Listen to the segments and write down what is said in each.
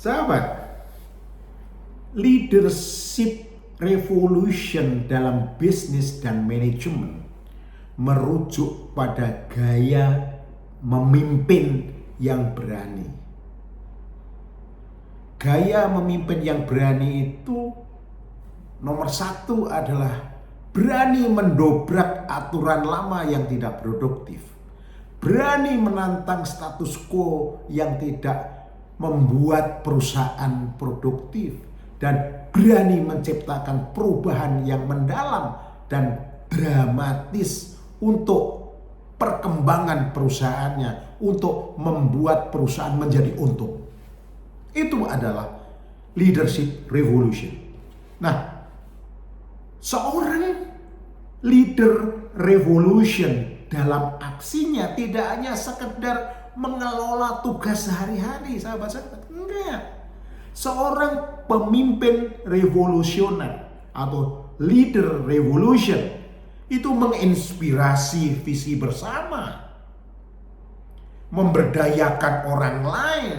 Sahabat, leadership revolution dalam bisnis dan manajemen merujuk pada gaya memimpin yang berani. Gaya memimpin yang berani itu nomor satu adalah berani mendobrak aturan lama yang tidak produktif. Berani menantang status quo yang tidak membuat perusahaan produktif. Dan berani menciptakan perubahan yang mendalam dan dramatis untuk perkembangan perusahaannya. Untuk membuat perusahaan menjadi untung. Itu adalah leadership revolution. Nah, seorang leader revolution dalam aksinya tidak hanya sekedar mengelola tugas sehari-hari, sahabat-sahabat. Enggak. Seorang pemimpin revolusioner atau leader revolution itu menginspirasi visi bersama, memberdayakan orang lain,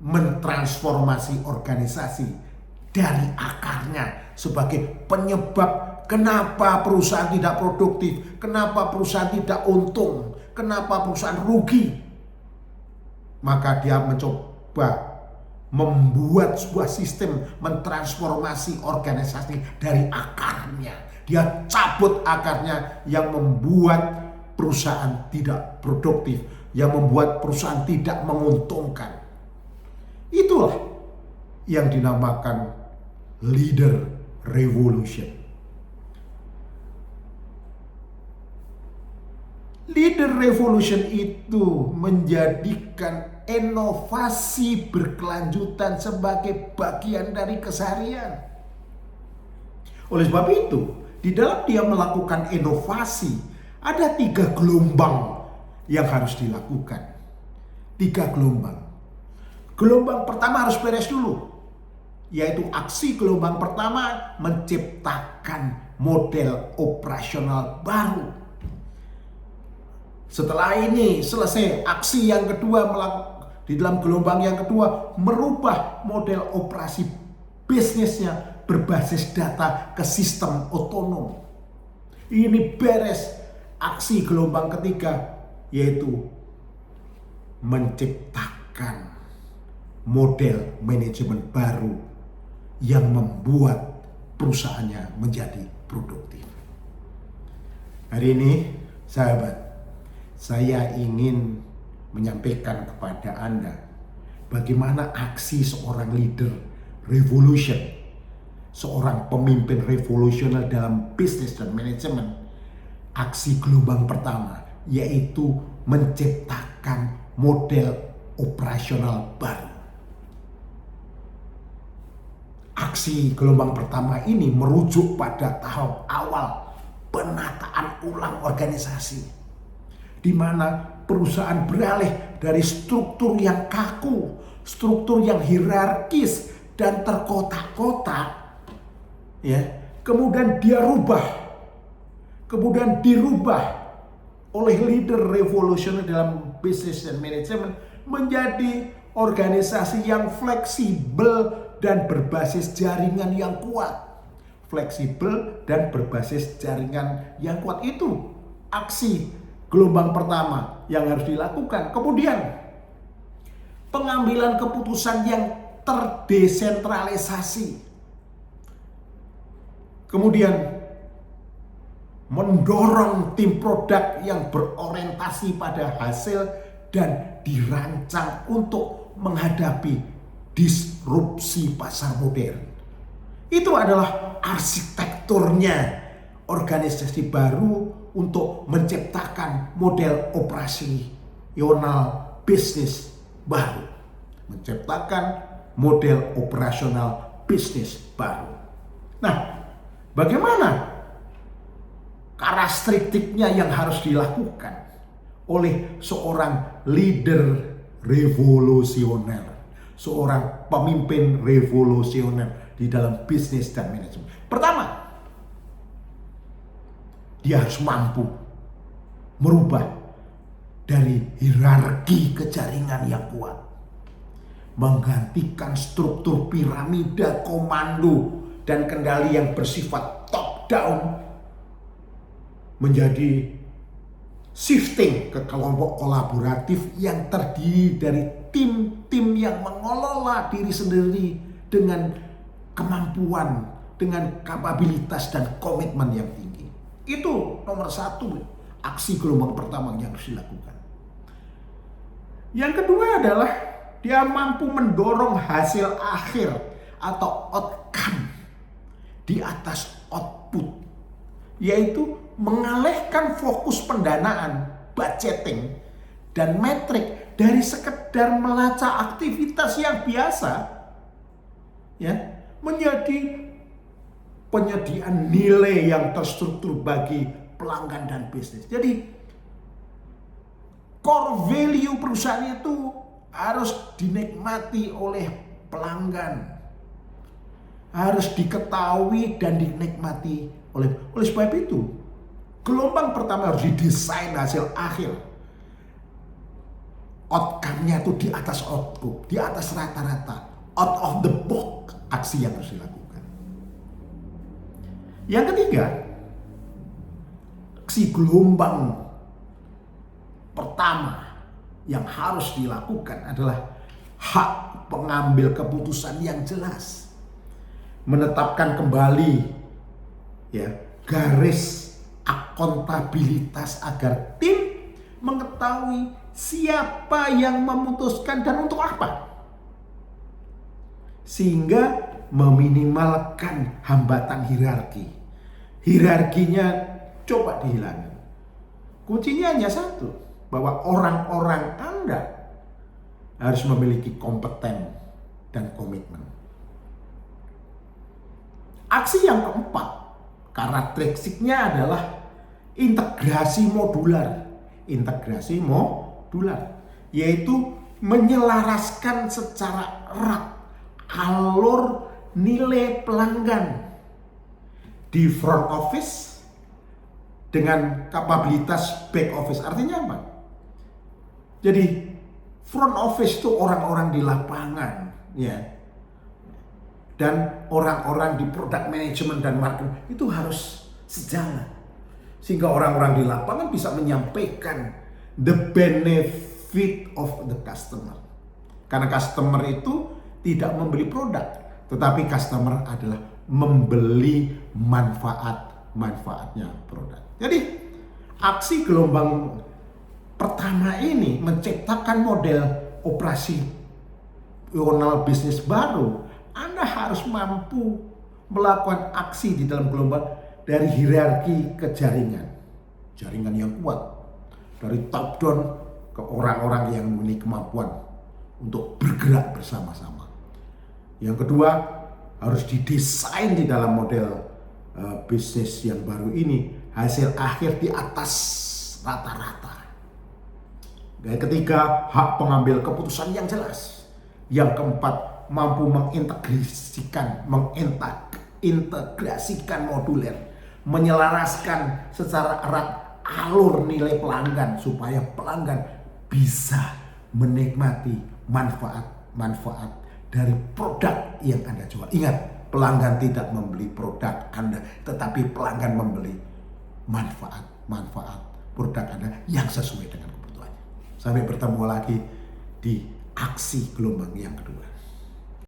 mentransformasi organisasi dari akarnya sebagai penyebab kenapa perusahaan tidak produktif, kenapa perusahaan tidak untung, kenapa perusahaan rugi. Maka dia mencoba membuat sebuah sistem, mentransformasi organisasi dari akarnya. Dia cabut akarnya yang membuat perusahaan tidak produktif, yang membuat perusahaan tidak menguntungkan. Itulah yang dinamakan leader revolution. Leader revolution itu menjadikan inovasi berkelanjutan sebagai bagian dari keseharian. Oleh sebab itu, di dalam dia melakukan inovasi, ada 3 gelombang yang harus dilakukan. 3 gelombang. Gelombang pertama harus beres dulu, yaitu aksi gelombang pertama menciptakan model operasional baru. Setelah ini selesai, aksi yang kedua di dalam gelombang yang kedua merubah model operasi bisnisnya berbasis data ke sistem otonom. Ini beres. Aksi gelombang ketiga yaitu menciptakan model manajemen baru yang membuat perusahaannya menjadi produktif. Hari ini, sahabat, saya ingin menyampaikan kepada Anda bagaimana aksi seorang leader revolution, seorang pemimpin revolusioner dalam bisnis dan manajemen. Aksi gelombang pertama yaitu menciptakan model operasional baru. Aksi gelombang pertama ini merujuk pada tahap awal penataan ulang organisasi, di mana perusahaan beralih dari struktur yang kaku, struktur yang hierarkis dan terkotak-kotak, ya, kemudian dirubah oleh leader revolusioner dalam bisnis dan manajemen menjadi organisasi yang fleksibel dan berbasis jaringan yang kuat. Fleksibel dan berbasis jaringan yang kuat, itu aksi gelombang pertama yang harus dilakukan. Kemudian pengambilan keputusan yang terdesentralisasi. Kemudian mendorong tim produk yang berorientasi pada hasil dan dirancang untuk menghadapi disrupsi pasar modern. Itu adalah arsitekturnya organisasi baru untuk menciptakan model operasional bisnis baru. Menciptakan model operasional bisnis baru. Nah, bagaimana karakteristiknya yang harus dilakukan oleh seorang leader revolusioner, seorang pemimpin revolusioner di dalam bisnis dan manajemen? Pertama, dia harus mampu merubah dari hierarki ke jaringan yang kuat. menggantikan struktur piramida komando dan kendali yang bersifat top down menjadi shifting ke kelompok kolaboratif yang terdiri dari tim-tim yang mengelola diri sendiri dengan kemampuan, dengan kapabilitas dan komitmen yang tinggi. Itu nomor satu aksi gelombang pertama yang harus dilakukan. Yang kedua adalah dia mampu mendorong hasil akhir atau outcome di atas output, yaitu mengalihkan fokus pendanaan, budgeting, dan metrik dari sekedar melacak aktivitas yang biasa, ya, menjadi penyediaan nilai yang terstruktur bagi pelanggan dan bisnis. Jadi core value perusahaan itu harus dinikmati oleh pelanggan, harus diketahui dan dinikmati oleh sebab itu gelombang pertama harus didesain hasil akhir, outcome-nya itu di atas output, di atas rata-rata, out of the box aksi yang harus dilakukan. Yang ketiga, aksi gelombang pertama yang harus dilakukan adalah hak pengambil keputusan yang jelas, menetapkan kembali, ya, garis akuntabilitas agar tim mengetahui siapa yang memutuskan dan untuk apa, sehingga meminimalkan hambatan hierarki. Hierarkinya coba dihilangkan. Kuncinya hanya satu, bahwa orang-orang Anda harus memiliki kompeten dan komitmen. Aksi yang keempat, karakteristiknya adalah integrasi modular. Integrasi modular, yaitu menyelaraskan secara erat alur nilai pelanggan di front office dengan kapabilitas back office. Artinya apa? Jadi front office itu orang-orang di lapangan, ya, dan orang-orang di product management dan marketing itu harus sejalan, sehingga orang-orang di lapangan bisa menyampaikan the benefit of the customer. Karena customer itu tidak membeli produk, tetapi customer adalah membeli manfaatnya produk. Jadi aksi gelombang pertama ini menciptakan model operasional bisnis baru. Anda harus mampu melakukan aksi di dalam gelombang dari hierarki ke jaringan yang kuat, dari top down ke orang-orang yang memiliki kemampuan untuk bergerak bersama-sama. Yang kedua, harus didesain di dalam model bisnis yang baru ini hasil akhir di atas rata-rata. Dan ketiga, hak pengambil keputusan yang jelas. Yang keempat, mampu mengintegrasikan moduler, menyelaraskan secara erat alur nilai pelanggan supaya pelanggan bisa menikmati manfaat dari produk yang Anda jual. Ingat, pelanggan tidak membeli produk Anda, tetapi pelanggan membeli manfaat produk Anda yang sesuai dengan kebutuhannya. Sampai bertemu lagi di aksi gelombang yang kedua.